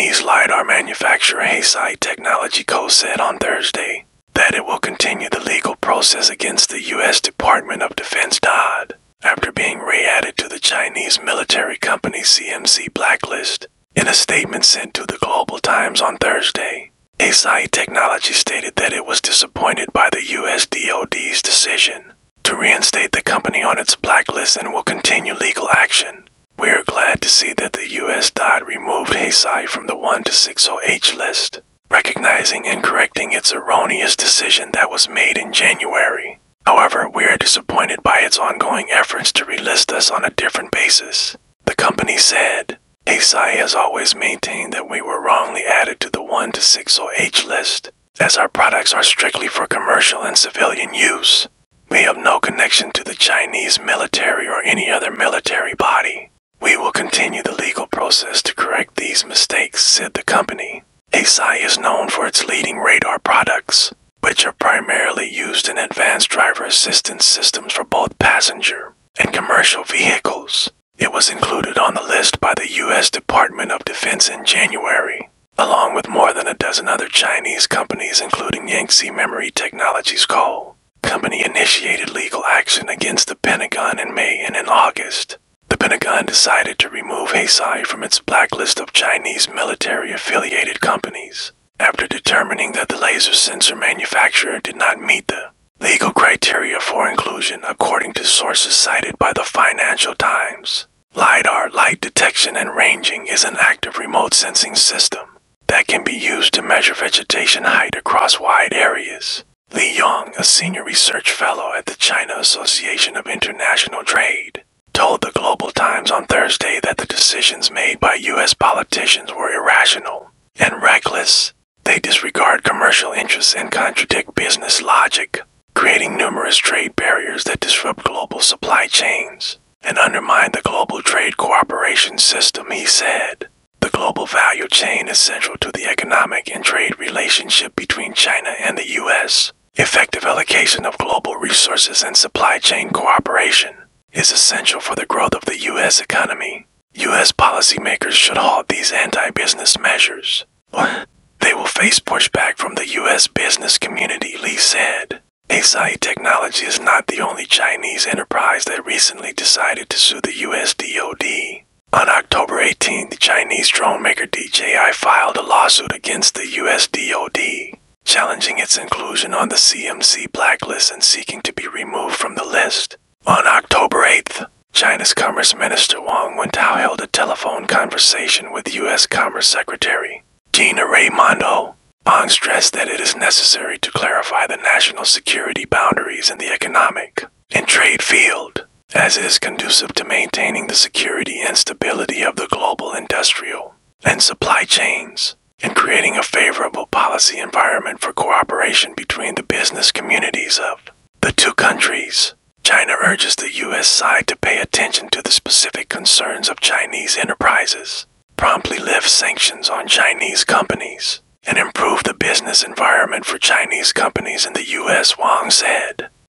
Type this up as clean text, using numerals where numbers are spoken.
Chinese Lidar manufacturer Hesai Technology Co. said on Thursday that it will continue the legal process against the U.S. Department of Defense DoD after being re-added to the Chinese military company CMC blacklist. In a statement sent to the Global Times on Thursday, Hesai Technology stated that it was disappointed by the U.S. DoD's decision to reinstate the company on its blacklist and will continue legal action. We are glad to see that the U.S. DoD removed Hesai from the 1-60H list, recognizing and correcting its erroneous decision that was made in January. However, we are disappointed by its ongoing efforts to relist us on a different basis, the company said. Hesai has always maintained that we were wrongly added to the 1-60H list, as our products are strictly for commercial and civilian use. We have no connection to the Chinese military or any other military body. We will continue the legal process to correct these mistakes, said the company. Hesai is known for its leading radar products, which are primarily used in advanced driver assistance systems for both passenger and commercial vehicles. It was included on the list by the U.S. Department of Defense in January, along with more than a dozen other Chinese companies including Yangtze Memory Technologies Co. Company initiated legal action against the Pentagon in May and in August. The Pentagon decided to remove Hesai from its blacklist of Chinese military-affiliated companies after determining that the laser sensor manufacturer did not meet the legal criteria for inclusion, according to sources cited by the Financial Times. Lidar, light detection and ranging, is an active remote sensing system that can be used to measure vegetation height across wide areas. Li Yong, a senior research fellow at the China Association of International Trade, told the Global Times on Thursday that the decisions made by U.S. politicians were irrational and reckless. They disregard commercial interests and contradict business logic, creating numerous trade barriers that disrupt global supply chains and undermine the global trade cooperation system, he said. The global value chain is central to the economic and trade relationship between China and the U.S. Effective allocation of global resources and supply chain cooperation is essential for the growth of the U.S. economy. U.S. policymakers should halt these anti-business measures, or they will face pushback from the U.S. business community, Lee said. Hesai Technology is not the only Chinese enterprise that recently decided to sue the U.S. DoD. On October 18, the Chinese drone maker DJI filed a lawsuit against the U.S. DoD, challenging its inclusion on the CMC blacklist and seeking to be removed from the list. On October 8th, China's Commerce Minister Wang Wentao held a telephone conversation with U.S. Commerce Secretary Gina Raimondo. Wang stressed that it is necessary to clarify the national security boundaries in the economic and trade field, as it is conducive to maintaining the security and stability of the global industrial and supply chains, and creating a favorable policy environment for cooperation between the business communities of the two countries. China urges the U.S. side to pay attention to the specific concerns of Chinese enterprises, promptly lift sanctions on Chinese companies, and improve the business environment for Chinese companies in the U.S., Wang said.